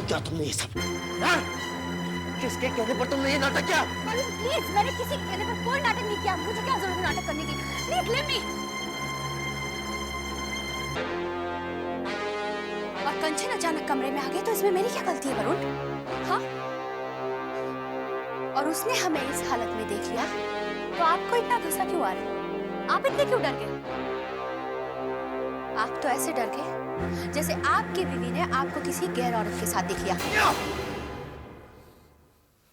किया तुमने ये सब? हाँ? किसके कहने पर तुमने ये नाटक किया? प्लीज, मैंने किसी के कहने पर कोई नाटक नहीं किया। मुझे क्या जरूरत है नाटक करने की? Please let me. और कंचन अचानक कमरे में आ गई तो इसमें मेरी क्या गलती है वरुण? हाँ? और उसने हमें इस हालत में देख लिया तो आपको इतना गुस्सा क्यों आ रहा है? आप इतने क्यों डर गए? आप तो ऐसे डर गए जैसे आपकी बीवी ने आपको किसी गैर औरत के साथ देख लिया।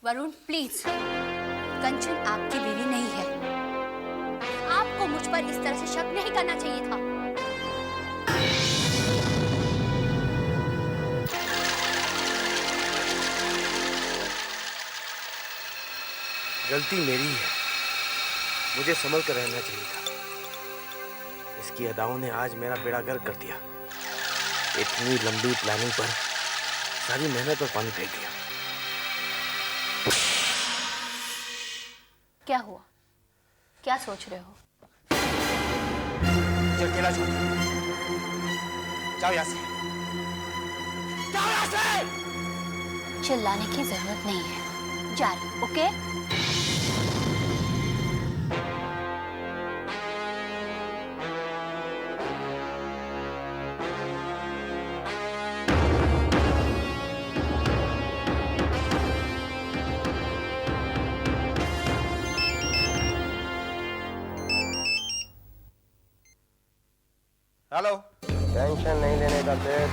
वरुण प्लीज, कंचन आपकी बीवी नहीं है। आपको मुझ पर इस तरह से शक नहीं करना चाहिए था। गलती मेरी है, मुझे संभल कर रहना चाहिए था। इसकी अदाओं ने आज मेरा बेड़ा गर्क कर दिया। इतनी लंबी प्लानिंग पर सारी मेहनत और पानी फेंक दिया। क्या हुआ? क्या सोच रहे हो? मुझे अकेला छोड़ दो। जाओ यहाँ से। जाओ यहाँ से। चिल्लाने की जरूरत नहीं है, जा रही, ओके? हेलो। टेंशन नहीं लेने का सेठ।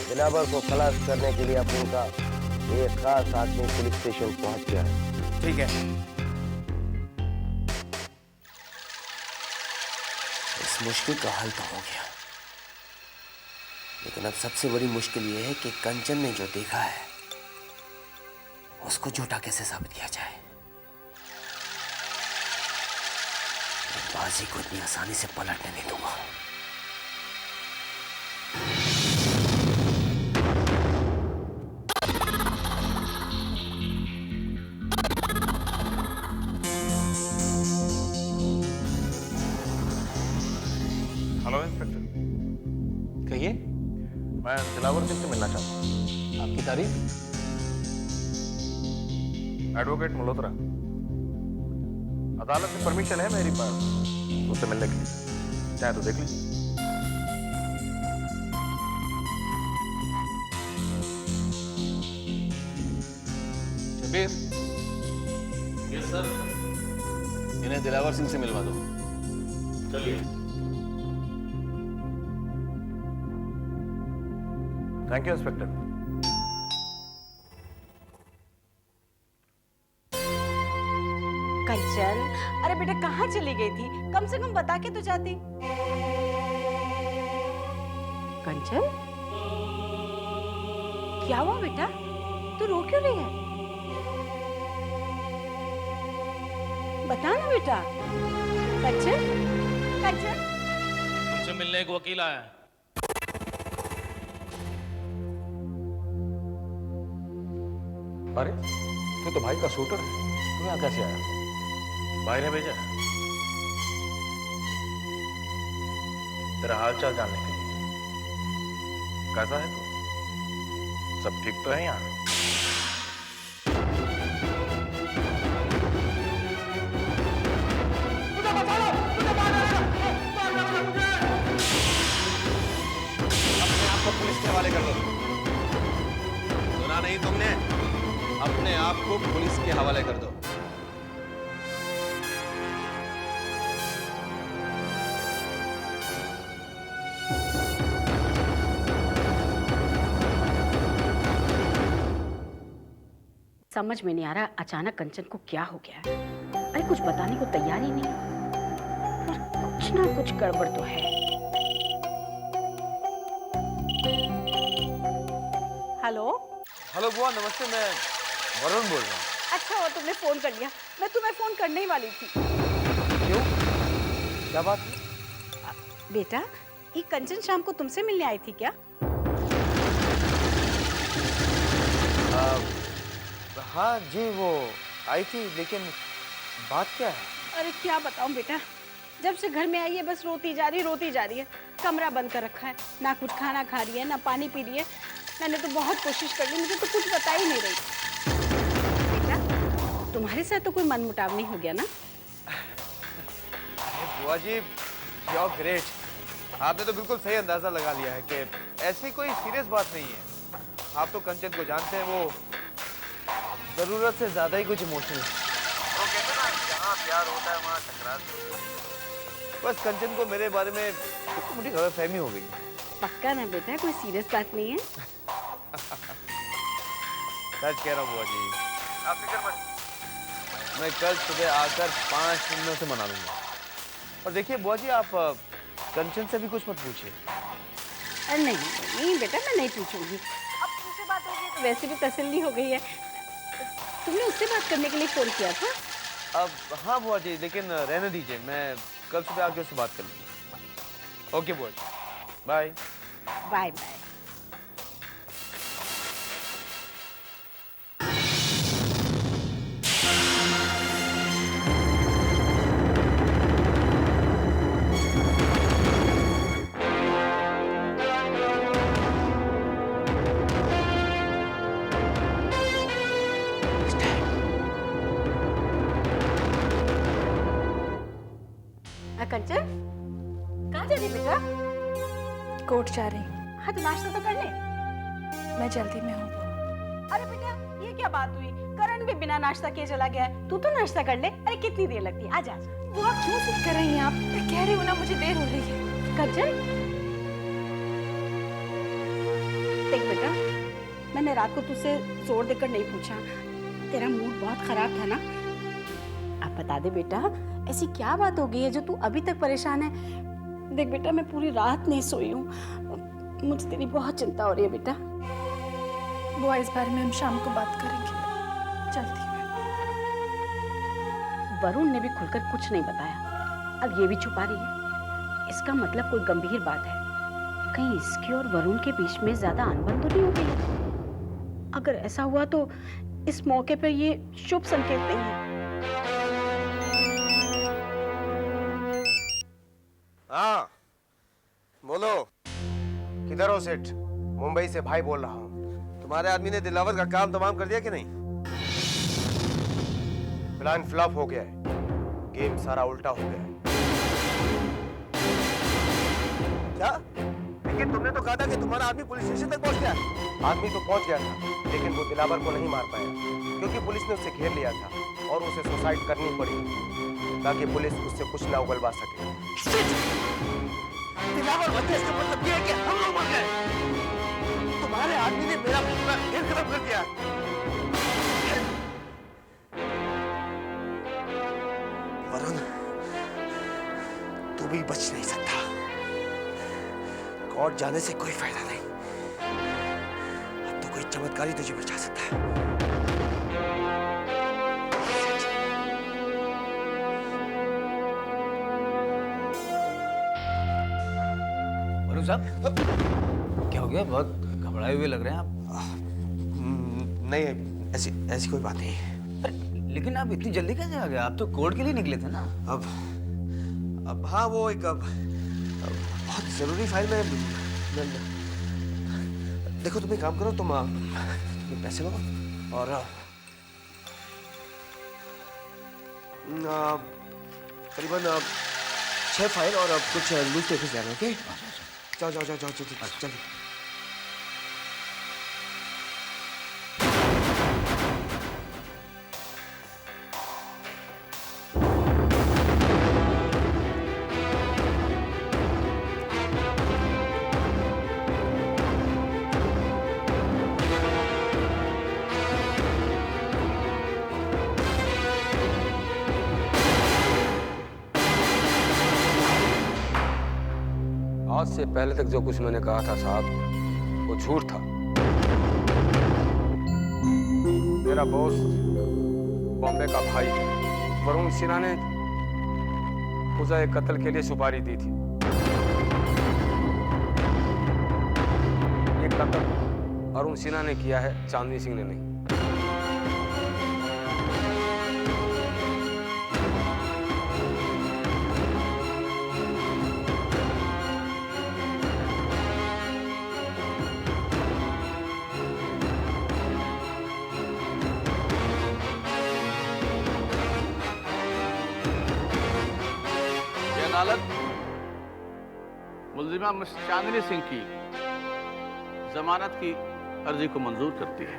दिलावर को खलास करने के लिए अपन का एक खास आदमी पुलिस स्टेशन पहुंच गया है। ठीक है। इस मुश्किल का हल तो हो गया, लेकिन अब सबसे बड़ी मुश्किल यह है कि कंचन ने जो देखा है उसको झूठा कैसे साबित किया जाए। बाजी को इतनी आसानी से पलटने नहीं दूंगा। Hello inspector. कहिए। मैं दिलावर सिंह से मिलना चाहता हूँ। आपकी तारीफ? एडवोकेट मल्होत्रा। अदालत से परमिशन है मेरी पास उससे मिलने के लिए, चाहे तो देख लीजिए। शबीर। Yes sir. इन्हें दिलावर सिंह से मिलवा दो। चलिए। Thank you inspector. कंचन, अरे बेटा कहाँ चली गई थी? कम से कम बता के तो जाती। कंचन, क्या हुआ बेटा? तू रो क्यों रही है? बता ना बेटा। कंचन, कंचन। तुमसे मिलने एक वकील आया है। अरे तू तो भाई का शूटर है, तू यहाँ कैसे आया? भाई ने भेजा तेरा हाल चाल जानने के लिए। कैसा है तू? सब ठीक तो है यहाँ? अपने आप को पुलिस के हवाले कर दो। सुना नहीं तुमने? अपने आप को पुलिस के हवाले कर दो। समझ में नहीं आ रहा अचानक कंचन को क्या हो गया है। अरे कुछ बताने को तैयार ही नहीं, पर कुछ ना कुछ गड़बड़ तो है। हेलो। हेलो बुआ, नमस्ते। मैं वरुण बोल रहा हूँ। अच्छा हुआ तुमने फोन कर लिया, मैं तुम्हें फोन करने ही वाली थी। क्यों? क्या बात है? बेटा, ये कंचन शाम को तुमसे मिलने आई थी क्या? हाँ जी, वो आई थी, लेकिन बात क्या है? अरे क्या बताऊं बेटा, जब से घर में आई है बस रोती जा रही है। कमरा बंद कर रखा है, ना कुछ खाना खा रही है ना पानी पी रही है। मैंने तो बहुत कोशिश कर ली, मुझे तो कुछ बता ही नहीं रही। बेटा, तुम्हारे साथ तो कोई मनमुटाव नहीं हो गया ना? बुआ जी, यू आर ग्रेट। आपने तो बिल्कुल सही अंदाजा लगा लिया है कि ऐसी कोई सीरियस बात नहीं है। आप तो कंचन को जानते हैं, वो जरूरत से ज्यादा ही कुछ इमोशनल है। वो कहते ना, जहाँ प्यार होता है वहाँ टकरार। बस कंचन को मेरे बारे में तो मुझे गलतफहमी हो गई। पक्का ना बेटा, कोई सीरियस बात नहीं है? सच कह रहा हूँ बुआ जी, आप फिक्र मत। मैं कल सुबह आकर 5 मिनटों से मना लूंगा। और देखिए बुआ जी, आप कंचन से भी कुछ मत पूछिए। अरे नहीं बेटा, मैं नहीं पूछूंगी। अब तुमसे बात हो गई तो वैसे भी तसल्ली हो गई है। तुमने उससे बात करने के लिए फोन किया था? अब हाँ बुआ जी, लेकिन रहने दीजिए, मैं कल सुबह आके उससे बात कर लूँगा। ओके बुआ जी, बाय बाय बाय। कंचन, कहाँ जा रही बेटा? कोर्ट जा रही हूँ। हाँ तो नाश्ता तो कर ले। मैं जल्दी में हूँ। अरे बेटा, ये क्या बात हुई? करण भी बिना नाश्ता किए चला गया है, तू तो नाश्ता कर ले। अरे कितनी देर लगती है, आजा। बुआ क्यों जिद कर रही हैं आप? मैं कह रही हूँ ना, मुझे देर हो रही है। कंचन, देख बेटा, मैंने रात को तुझसे जोर देकर नहीं पूछा, तेरा मूड बहुत खराब था ना। अब बता दे बेटा, ऐसी क्या बात हो गई है जो तू अभी तक परेशान है? देख बेटा, मैं पूरी रात नहीं सोई हूँ, मुझे तेरी बहुत चिंता हो रही है बेटा। बुआ इस बारे में हम शाम को बात करेंगे, चलती हूँ। वरुण ने भी खुलकर कुछ नहीं बताया, अब ये भी छुपा रही है। इसका मतलब कोई गंभीर बात है। कहीं इसके और वरुण के बीच में ज्यादा अनबन तो नहीं हो गई? अगर ऐसा हुआ तो इस मौके पर ये शुभ संकेत नहीं है। हाँ बोलो, किधर हो सेठ? मुंबई से भाई बोल रहा हूँ। तुम्हारे आदमी ने दिलावर का काम तमाम कर दिया कि नहीं? प्लान फ्लॉप हो गया है, गेम सारा उल्टा हो गया है। क्या? लेकिन तुमने तो कहा था कि तुम्हारा आदमी पुलिस स्टेशन तक पहुंच गया। आदमी तो पहुंच गया था, लेकिन वो दिलावर को नहीं मार पाया, क्योंकि पुलिस ने उसे घेर लिया था और उसे सुसाइड करनी पड़ी ताकि पुलिस उससे कुछ ना उगलवा सके। दिलावर बंदे, इसका मतलब ये है कि हम लोग मर गए। तुम्हारे आदमी ने मेरा पूरा घेर खत्म कर दिया। वरुण, तू भी बच नहीं सकता। कोर्ट जाने से कोई फायदा नहीं, अब तो कोई चमत्कारी तुझे बचा सकता है। वरुण साहब, क्या हो गया? बहुत घबराए हुए लग रहे हैं आप। नहीं, ऐसी कोई बात नहीं। अरे लेकिन आप इतनी जल्दी कैसे आ गए? आप तो कोर्ट के लिए निकले थे ना। अब हाँ, वो एक बहुत जरूरी फाइल में देखो, तुम एक काम करो, तुम पैसे लो और करीबन 6 फाइल और कुछ लूज पेपर्स लेना। ओके, जाओ जाओ जाओ जाओ जल्दी। आज से पहले तक जो कुछ मैंने कहा था साहब, वो झूठ था। मेरा बॉस बॉम्बे का भाई वरुण सिन्हा ने पूजा एक कत्ल के लिए सुपारी दी थी। ये कत्ल अरुण सिन्हा ने किया है, चांदनी सिंह ने नहीं। अदालत मुलजिमा मिस चांदनी सिंह की जमानत की अर्जी को मंजूर करती है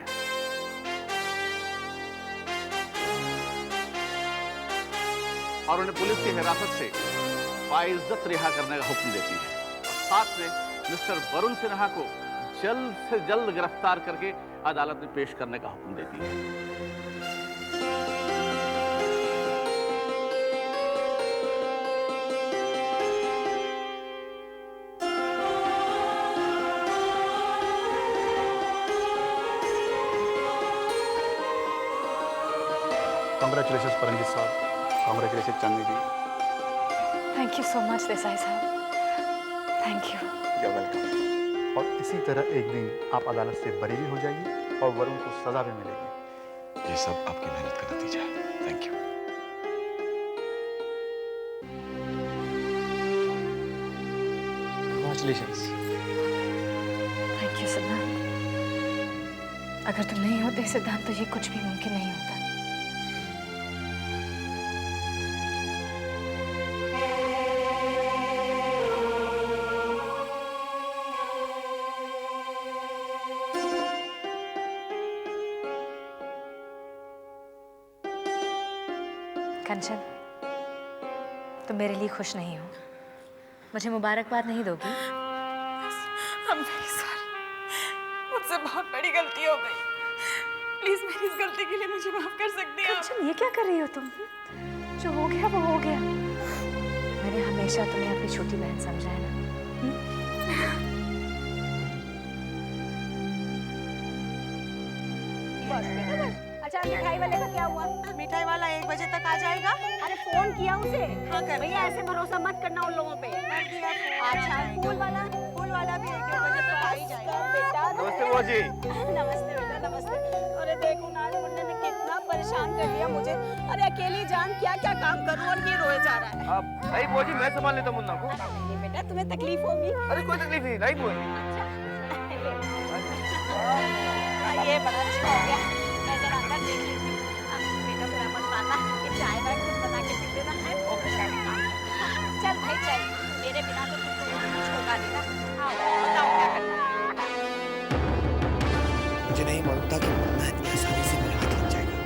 और उन्हें पुलिस की हिरासत से बाइज्जत रिहा करने का हुक्म देती है। साथ में मिस्टर वरुण सिन्हा को जल्द से जल्द गिरफ्तार करके अदालत में पेश करने का हुक्म देती है। Congratulations, परमजीत साहब। Congratulations, Chandni ji. Thank you so much Desai साहब, थैंक यू। You're welcome। और इसी तरह एक दिन आप अदालत से बरी भी हो जाइए और वरुण को सजा भी मिलेगी। ये सब आपकी मेहनत का नतीजा है। Thank you. Congratulations। Thank you सिद्धांत। अगर तुम नहीं होते सिद्धांत तो ये कुछ भी मुमकिन नहीं होता। कंचन, तुम मेरे लिए खुश नहीं हो, मुझे मुबारकबाद नहीं दोगी? I'm very sorry। मुझसे बहुत बड़ी गलती हो गई। प्लीज मेरी इस गलती के लिए मुझे माफ कर सकती हैं? कंचन, ये क्या कर रही हो तुम? जो हो गया वो हो गया। मैंने हमेशा तुम्हें अपनी छोटी बहन समझा है ना। अच्छा, मिठाई वाले का क्या हुआ? मिठाई वाला 1 बजे तक आ जाएगा। अरे फोन किया उसे? हाँ, कर भैया ऐसे भरोसा मत करना उन लोगों पे। अच्छा, फूल वाला भी 1 बजे तक आ ही जाएगा। बेटा नमस्ते बुआ जी। नमस्ते बेटा, नमस्ते। अरे देखो ना, आज मुन्ने ने कितना परेशान कर लिया मुझे। अरे अकेली जान क्या क्या काम करूं और ये रोए जा रहा है। अब नहीं बुआ जी, मैं संभाल लेता हूं मुन्ना को। नहीं बेटा, तुम्हें तकलीफ होगी। अरे कोई तकलीफ नहीं, नहीं बुआ जी। ये बड़ा अच्छा हो गया। मैं जरा अंदर देख लेती हूँ। बेटा बुरा मत मानना, ये चाय वाय खुद बना के पी लेना है। चल भाई चल, मेरे बिना तो तुमको कुछ होगा नहीं ना। बताओ क्या करना है। मुझे नहीं मालूम था कि मुन्ना इतनी आसानी से मेरे हाथ लग जाएगा।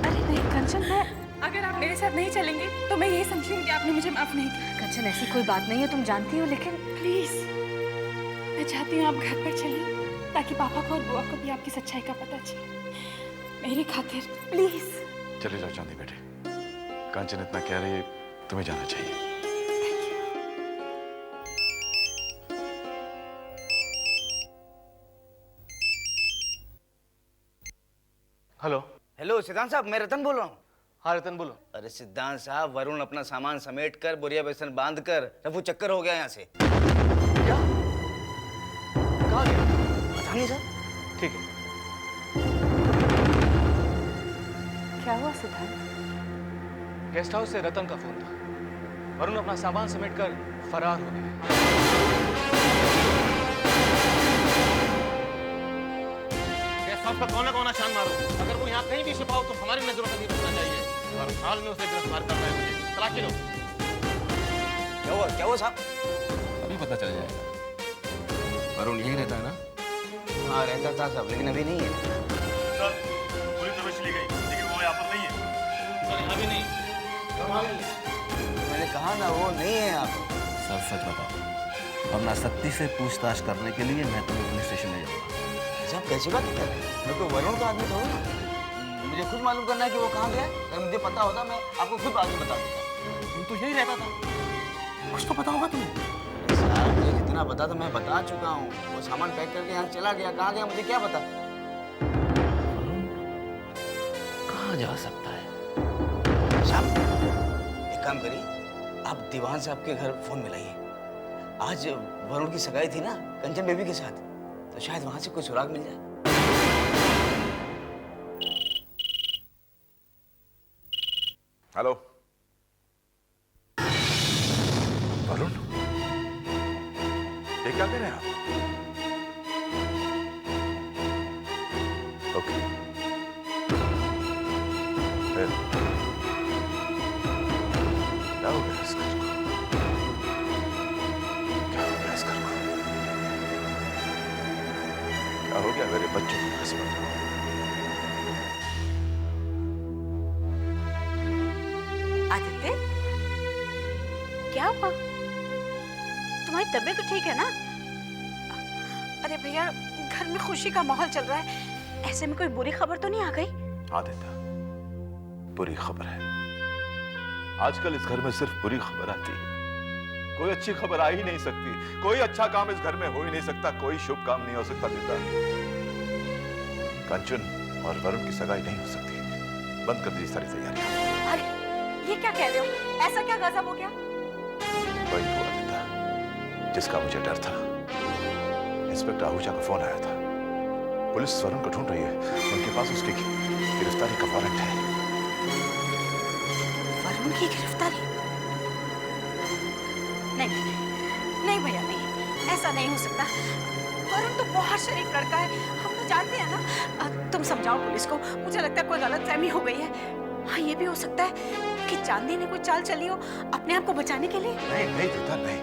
अरे नहीं कंचन, मैं अगर आप मेरे साथ नहीं चलेंगे तो मैं यही समझूंगी कि आपने मुझे माफ नहीं किया। कंचन, ऐसी कोई बात नहीं है, तुम जानती हो, लेकिन प्लीज मैं चाहती हूँ आप घर पर चलिए ताकि पापा को और बुआ को भी आपकी सच्चाई का पता चले। मेरी खातिर प्लीज। चले जाओ चांदी बेटे, कांचन इतना कह रही है, तुम्हें जाना चाहिए। हेलो हेलो सिद्धांत साहब, मैं रतन बोल रहा हूँ। हाँ रतन बोलो। अरे सिद्धांत साहब, वरुण अपना सामान समेट कर बोरिया बेसन बांध कर रफू चक्कर हो गया यहाँ से। क्या? कहाँ गया? पता नहीं सर। ठीक है। क्या हुआ सिद्धांत? गेस्ट हाउस से रतन का फोन था। वरुण अपना सामान समेट कर फरार हो गया। गेस्ट हाउस पर कोना कोना छान मारो। अगर वो यहाँ कहीं भी छिपा हो तो हमारी नजरों में नहीं रखना चाहिए। हर हाल में उसे गिरफ्तार करना है मुझे। तलाशी लो। क्या हुआ साहब? अभी पता चल जाएगा। वरुण यहीं रहता है ना? हाँ रहता था साहब, लेकिन अभी नहीं है। सर, पुलिस तलाश ली गई, लेकिन वो यहाँ पर नहीं है। सर यहाँ भी नहीं। मैंने कहा ना वो नहीं है यहाँ पर। सर सच बताओ, वरना सत्ती से पूछताछ करने के लिए मैं तुम्हें पुलिस स्टेशन ले जाऊंगा। साहब कैसी बात कर रहे हैं? मैं तो वरुण का आदमी थोड़ा ना। मुझे खुद मालूम करना है कि वो कहाँ गया। अगर मुझे पता होता मैं आपको खुद बाद में बता देता। तुम तो यही रहता था, कुछ तो पता होगा तुम्हें। साहब मुझे जितना पता था मैं बता चुका हूँ। वो सामान पैक करके यहाँ चला गया, कहाँ गया मुझे क्या पता। कहाँ जा सकता है? साहब एक काम करिए, आप दीवान साहब के घर फोन मिलाइए। आज वरुण की सगाई थी ना कंचन बेबी के साथ, तो शायद वहां से कोई सुराग मिल जाए। हेलो वरुण, ये क्या कह रहे हैं आप? ओके गया मेरे बच्चों की किस्मत। आदित्य, क्या हुआ? तुम्हारी तबीयत तो ठीक है ना? अरे भैया, घर में खुशी का माहौल चल रहा है, ऐसे में कोई बुरी खबर तो नहीं आ गई? आदित्य, बुरी खबर है। आजकल इस घर में सिर्फ बुरी खबर आती है, कोई अच्छी खबर आ ही नहीं सकती। कोई अच्छा काम इस घर में हो ही नहीं सकता, कोई शुभ काम नहीं हो सकता। बेटा, कंचन और वरुण की सगाई नहीं हो सकती। बंद कर दीजिए सारी तैयारियां। अरे ये क्या कह रहे हो? ऐसा क्या गजब हो गया? वही हुआ आदित्य जिसका मुझे डर था। इंस्पेक्टर आहूजा का फोन आया था। पुलिस वरुण को ढूंढ रही है, उनके पास उसकी गिरफ्तारी का वारंट है। वरुण की गिरफ्तारी? नहीं नहीं भैया, नहीं, ऐसा नहीं हो सकता। वरुण तो बहुत शरीफ लड़का है, हम तो जानते हैं ना। तुम समझाओ पुलिस को, मुझे लगता है कोई गलतफहमी हो गई है। हाँ, ये भी हो सकता है कि चांदी ने कोई चाल चली हो अपने आप को बचाने के लिए। नहीं नहीं दीदा, नहीं।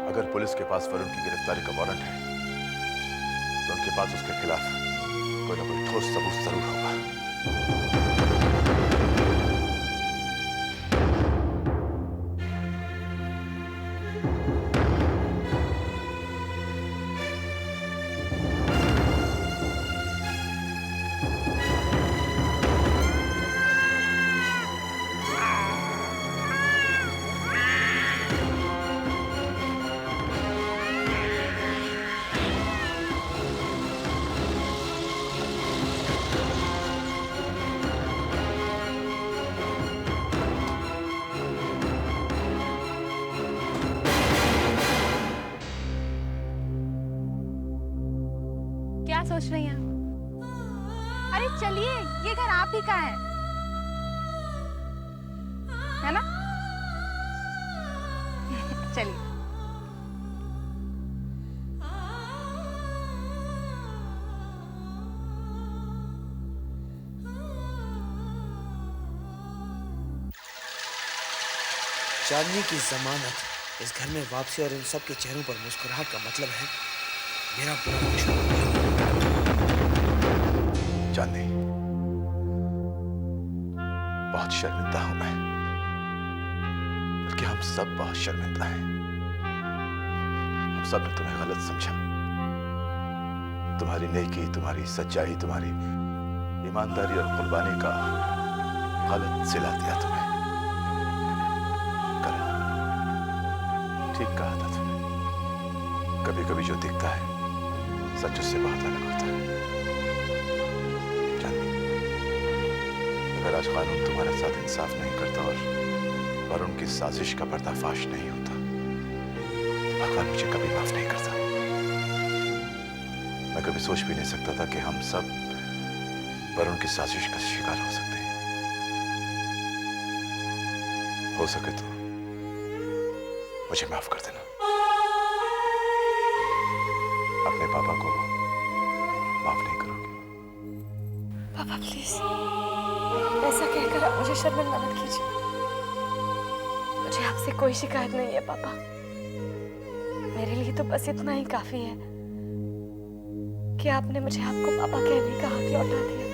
अगर पुलिस के पास वरुण की गिरफ्तारी का वारंट है तो उनके पास उसके खिलाफ कोई ना कोई ठोस सबूत जरूर होगा। क्या सोच रही हैं? अरे चलिए, ये घर आप ही का है ना? चलिए। चांदनी की जमानत, इस घर में वापसी और इन सब के चेहरों पर मुस्कुराहट का मतलब है मेरा बुरा वक्त। चांदनी, बहुत शर्मिंदा हूं मैं, बल्कि हम सब बहुत शर्मिंदा हैं। हम सब ने तुम्हें गलत समझा। तुम्हारी नेकी, तुम्हारी सच्चाई, तुम्हारी ईमानदारी और कुर्बानी का गलत सिला दिया तुम्हें। करण, ठीक कहा था तुमने। कभी कभी जो दिखता है सच उससे बहुत अलग होता है। अगर आज कानून तुम्हारे साथ इंसाफ नहीं करता और उनकी साजिश का पर्दाफाश नहीं होता तो भगवान मुझे कभी माफ नहीं करता। मैं कभी सोच भी नहीं सकता था कि हम सब वरुण की साजिश का शिकार हो सकते हैं। हो सके तो मुझे माफ कर देना। अपने पापा को माफ नहीं करोगे? पापा प्लीज, ऐसा कहकर आप मुझे शर्मिंदा मत कीजिए। मुझे आपसे कोई शिकायत नहीं है पापा। मेरे लिए तो बस इतना ही काफी है कि आपने मुझे आपको पापा कहने का हक लौटा दिया।